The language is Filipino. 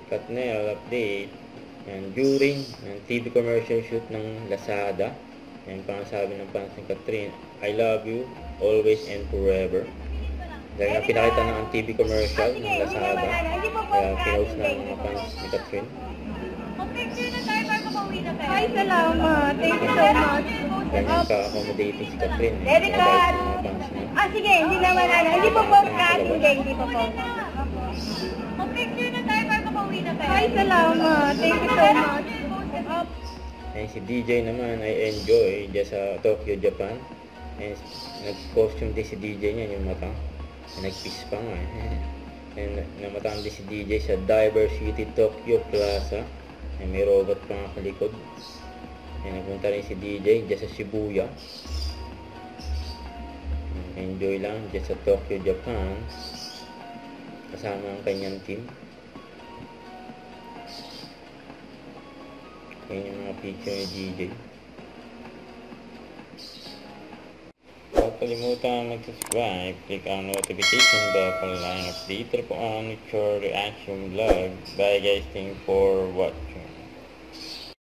Katnel update. And during ng TV commercial shoot ng Lazada, and pangasabi ng fans ni Catherine, I love you, always and forever. Dahil nga pinakita ng TV commercial ng Lazada, kaya pinost na ng mga fans ni Catherine. Picture na tayo para makauwi na tayo. Ay, salamat. Thank you so much. Ganyan ka-accommodating si Catherine. Derek, Mabait ng mga fans niya. sige, hindi naman Hindi po podcast. Hindi po po. Picture na tayo para makauwi na tayo. Ay, salamat. Thank you so much. And si DJ naman ay enjoy dyan sa Tokyo, Japan. And nag-costume din si DJ niya, yung mata. Nag-piss pa nga And namataan din si DJ sa Diver City Tokyo Plaza. And may robot pa nga kalikod. And nagpunta rin si DJ dyan sa Shibuya. Enjoy lang dyan sa Tokyo, Japan. Kasama ang kanyang team. Yan yung mga picture ni DJ. Huwag kalimutan mag-subscribe, click ang notification bell para lang update po ang future reaction vlog. Bye guys, thanks for watching.